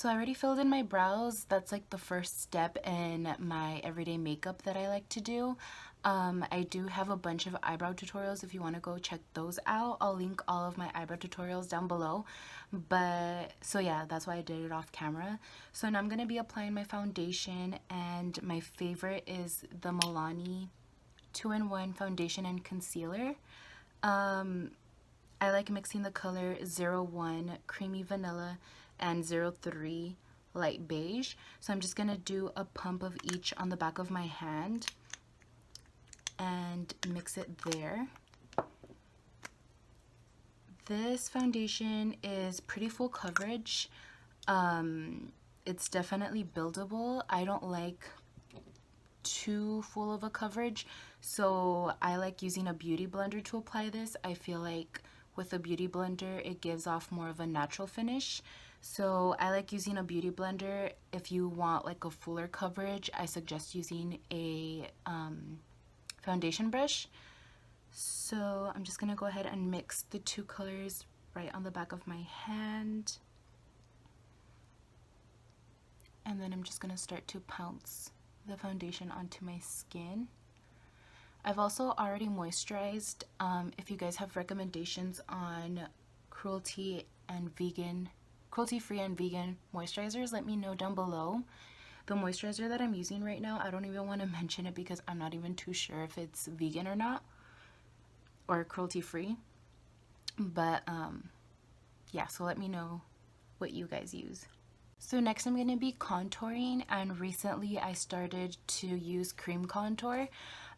So I already filled in my brows. That's like the first step in my everyday makeup that I like to do. I do have a bunch of eyebrow tutorials if you want to go check those out. I'll link all of my eyebrow tutorials down below. But so yeah, that's why I did it off camera. So now I'm going to be applying my foundation, and my favorite is the Milani 2-in-1 foundation and concealer. I like mixing the color 01 Creamy Vanilla and 03 Light Beige. So I'm just going to do a pump of each on the back of my hand and mix it there. This foundation is pretty full coverage. It's definitely buildable. I don't like too full of a coverage, so I like using a beauty blender to apply this. I feel like with a beauty blender it gives off more of a natural finish, so I like using a beauty blender. If you want like a fuller coverage, I suggest using a foundation brush. So I'm just gonna go ahead and mix the two colors right on the back of my hand, and then I'm just gonna start to pounce the foundation onto my skin. I've also already moisturized. If you guys have recommendations on cruelty-free and vegan moisturizers, let me know down below. The moisturizer that I'm using right now, I don't even want to mention it because I'm not even too sure if it's vegan or not, or cruelty-free. But yeah, so let me know what you guys use. So next I'm going to be contouring, and recently I started to use cream contour.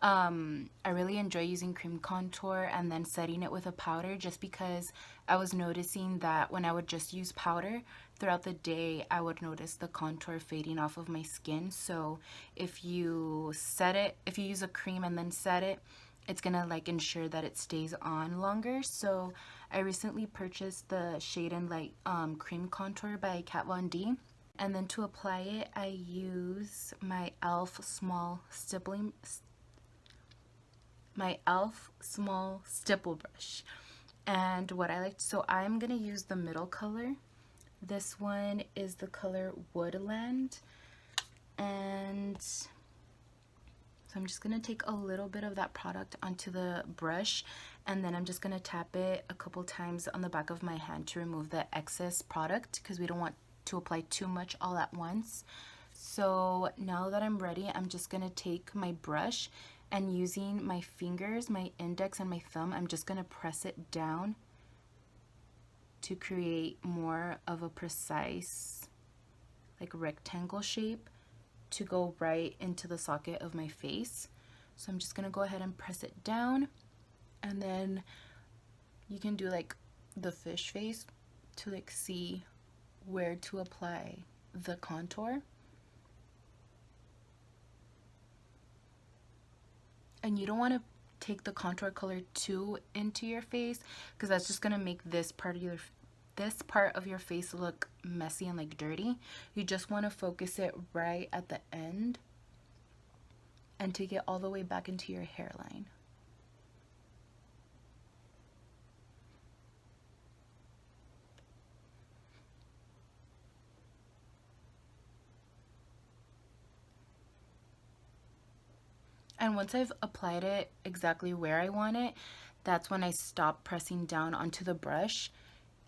I really enjoy using cream contour and then setting it with a powder, just because I was noticing that when I would just use powder throughout the day, I would notice the contour fading off of my skin. So if you use a cream and then set it, it's gonna like ensure that it stays on longer. So I recently purchased the Shade and Light cream contour by Kat Von D, and then to apply it I use my e.l.f. small stipple brush. And what I like, so I'm gonna use the middle color. This one is the color Woodland, and so I'm just going to take a little bit of that product onto the brush, and then I'm just going to tap it a couple times on the back of my hand to remove the excess product, because we don't want to apply too much all at once. So now that I'm ready, I'm just going to take my brush, and using my fingers, my index and my thumb, I'm just going to press it down to create more of a precise like rectangle shape to go right into the socket of my face. So I'm just gonna go ahead and press it down, and then you can do like the fish face to like see where to apply the contour. And you don't want to take the contour color too into your face, because that's just gonna make this part of your face look messy and like dirty. You just want to focus it right at the end and take it all the way back into your hairline. And once I've applied it exactly where I want it, that's when I stop pressing down onto the brush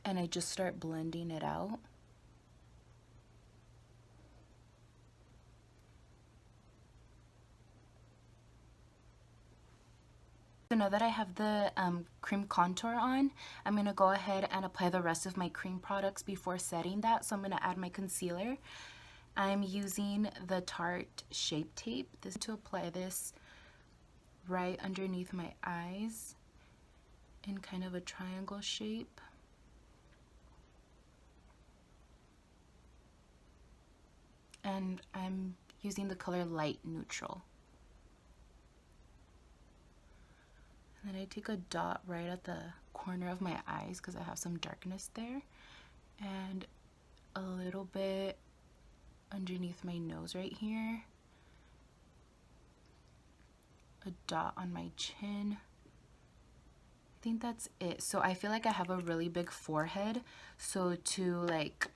and I just start blending it out. So now that I have the cream contour on, I'm going to go ahead and apply the rest of my cream products before setting that. So I'm going to add my concealer. I'm using the Tarte Shape Tape to apply this right underneath my eyes in kind of a triangle shape. And I'm using the color Light Neutral. And then I take a dot right at the corner of my eyes because I have some darkness there, and a little bit underneath my nose right here, a dot on my chin. I think that's it. So I feel like I have a really big forehead, so to like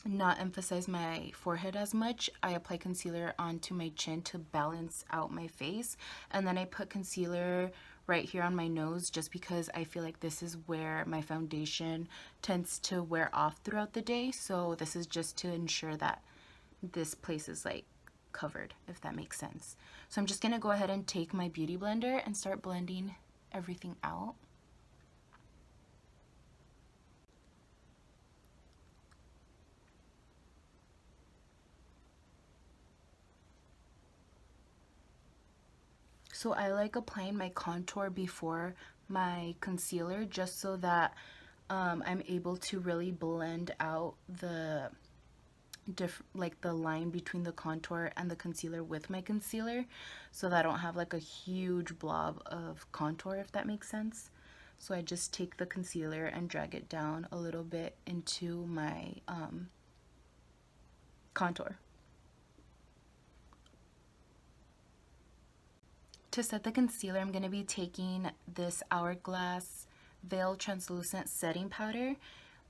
not emphasize my forehead as much, I apply concealer onto my chin to balance out my face, and then I put concealer right here on my nose just because I feel like this is where my foundation tends to wear off throughout the day. So this is just to ensure that this place is like covered, if that makes sense. So I'm just gonna go ahead and take my beauty blender and start blending everything out. So I like applying my contour before my concealer just so that I'm able to really blend out the like the line between the contour and the concealer with my concealer, so that I don't have like a huge blob of contour, if that makes sense. So I just take the concealer and drag it down a little bit into my contour. To set the concealer, I'm going to be taking this Hourglass Veil Translucent Setting Powder.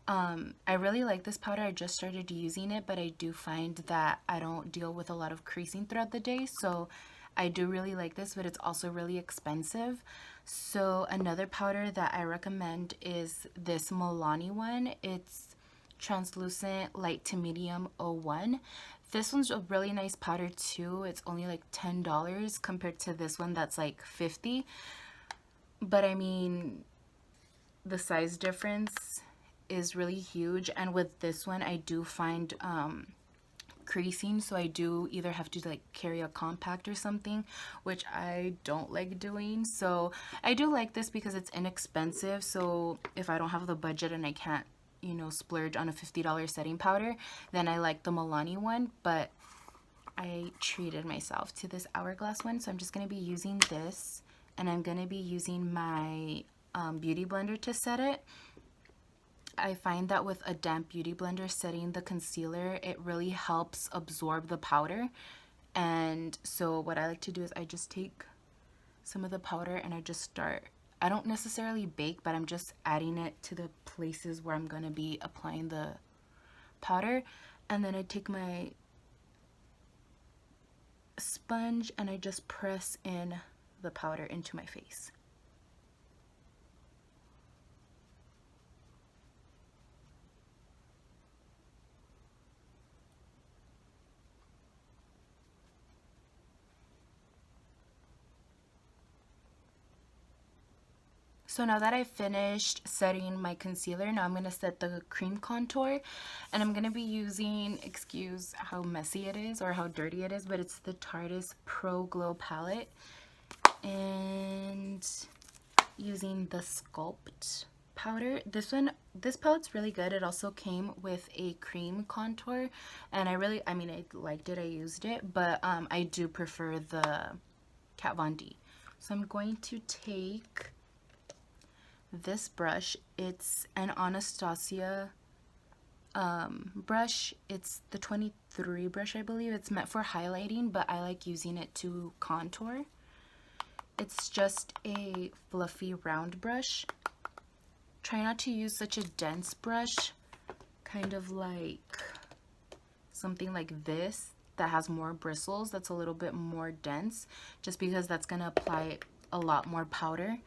I really like this powder. I just started using it, but I do find that I don't deal with a lot of creasing throughout the day, so I do really like this, but it's also really expensive. So another powder that I recommend is this Milani one. It's translucent light to medium 01. This one's a really nice powder too. It's only like $10 compared to this one that's like $50. But I mean, the size difference is really huge, and with this one I do find creasing, so I do either have to like carry a compact or something, which I don't like doing. So I do like this because it's inexpensive, so if I don't have the budget and I can't, you know, splurge on a $50 setting powder, then I like the Milani one. But I treated myself to this Hourglass one, so I'm just going to be using this, and I'm going to be using my beauty blender to set it. I find that with a damp beauty blender setting the concealer, it really helps absorb the powder. And so what I like to do is I just take some of the powder and I just start, I don't necessarily bake, but I'm just adding it to the places where I'm going to be applying the powder. And then I take my sponge and I just press in the powder into my face. So now that I've finished setting my concealer, now I'm going to set the cream contour, and I'm going to be using, excuse how messy it is or how dirty it is, but it's the Tarteist Pro Glow palette, and using the Sculpt powder. This palette's really good. It also came with a cream contour, and I liked it, I used it, but I do prefer the Kat Von D. So I'm going to take this brush. It's an Anastasia brush. It's the 23 brush, I believe. It's meant for highlighting, but I like using it to contour. It's just a fluffy round brush. Try not to use such a dense brush, kind of like something like this that has more bristles, that's a little bit more dense, just because that's going to apply a lot more powder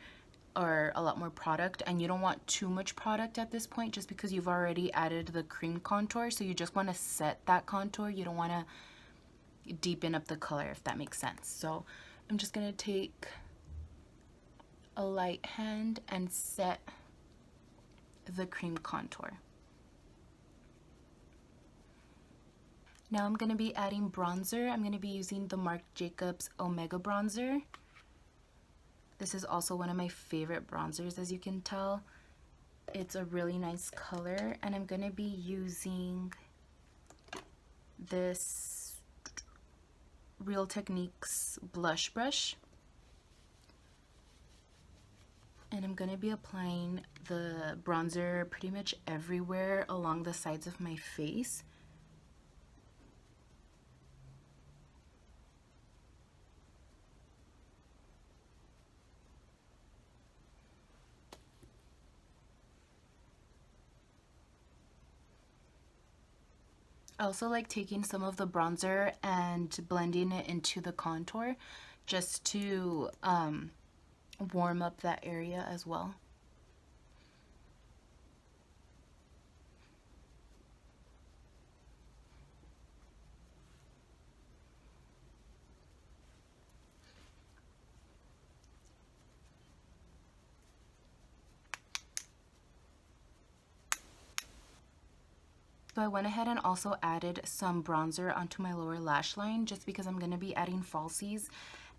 or a lot more product, and you don't want too much product at this point just because you've already added the cream contour. So you just want to set that contour. You don't want to deepen up the color, if that makes sense. So I'm just going to take a light hand and set the cream contour. Now I'm going to be adding bronzer. I'm going to be using the Marc Jacobs Omega bronzer. This is also one of my favorite bronzers, as you can tell. It's a really nice color, and I'm going to be using this Real Techniques blush brush. And I'm going to be applying the bronzer pretty much everywhere along the sides of my face. I also like taking some of the bronzer and blending it into the contour just to warm up that area as well. So I went ahead and also added some bronzer onto my lower lash line just because I'm going to be adding falsies,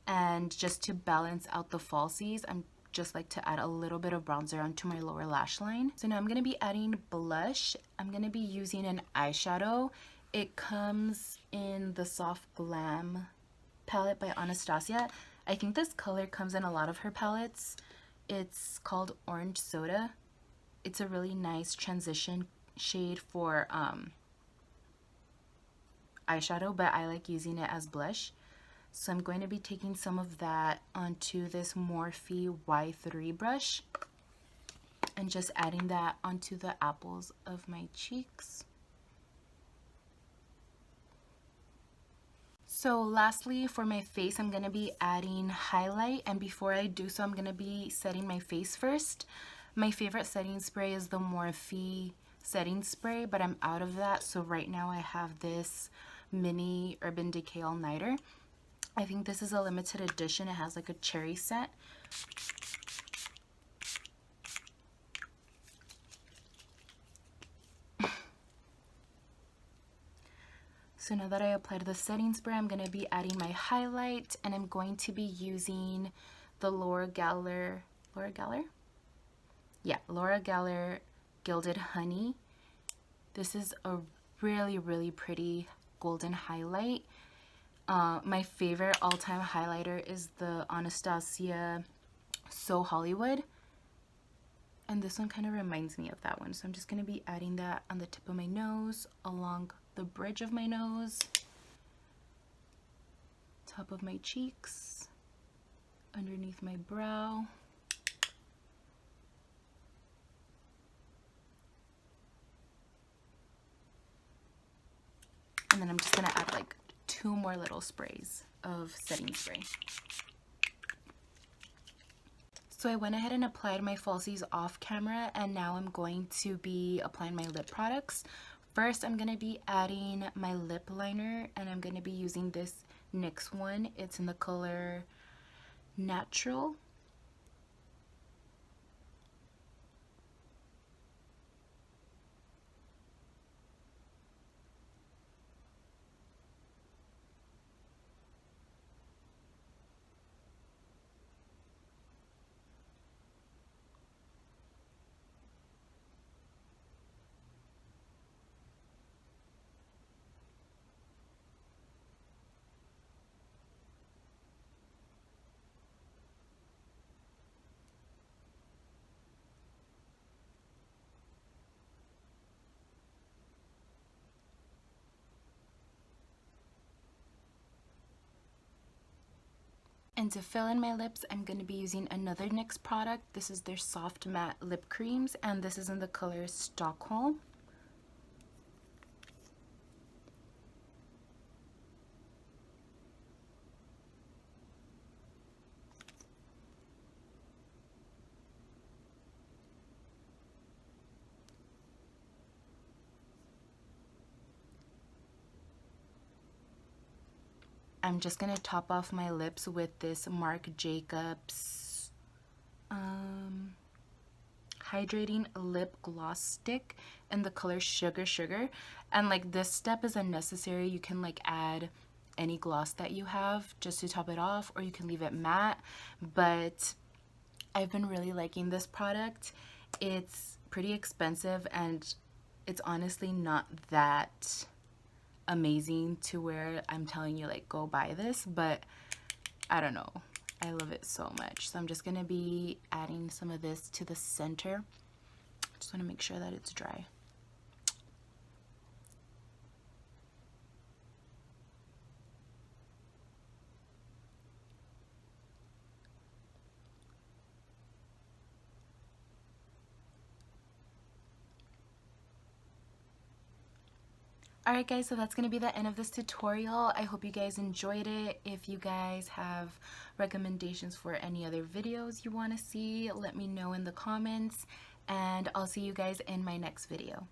and just to balance out the falsies, I'm just like to add a little bit of bronzer onto my lower lash line. So now I'm going to be adding blush. I'm going to be using an eyeshadow. It comes in the Soft Glam palette by Anastasia. I think this color comes in a lot of her palettes. It's called Orange Soda. It's a really nice transition shade for eyeshadow, but I like using it as blush. So I'm going to be taking some of that onto this Morphe Y3 brush and just adding that onto the apples of my cheeks. So lastly, for my face, I'm going to be adding highlight, and before I do so, I'm going to be setting my face first. My favorite setting spray is the Morphe setting spray, but I'm out of that, so right now I have this mini Urban Decay All Nighter. I think this is a limited edition. It has like a cherry scent. So now that I applied the setting spray, I'm going to be adding my highlight, and I'm going to be using the Laura Geller Gilded Honey. This is a really pretty golden highlight. My favorite all-time highlighter is the Anastasia So Hollywood, and this one kind of reminds me of that one. So I'm just going to be adding that on the tip of my nose, along the bridge of my nose, top of my cheeks, underneath my brow. And then I'm just gonna add like 2 more little sprays of setting spray. So I went ahead and applied my falsies off camera, and now I'm going to be applying my lip products. First, I'm gonna be adding my lip liner, and I'm gonna be using this NYX one. It's in the color Natural. And to fill in my lips, I'm going to be using another NYX product. This is their Soft Matte Lip Creams, and this is in the color Stockholm. I'm just going to top off my lips with this Marc Jacobs Hydrating Lip Gloss Stick in the color Sugar Sugar. And like, this step is unnecessary. You can like add any gloss that you have just to top it off, or you can leave it matte. But I've been really liking this product. It's pretty expensive, and it's honestly not that amazing to where I'm telling you like go buy this, but I don't know, I love it so much. So I'm just gonna be adding some of this to the center. Just want to make sure that it's dry. Alright guys, so that's going to be the end of this tutorial. I hope you guys enjoyed it. If you guys have recommendations for any other videos you want to see, let me know in the comments, and I'll see you guys in my next video.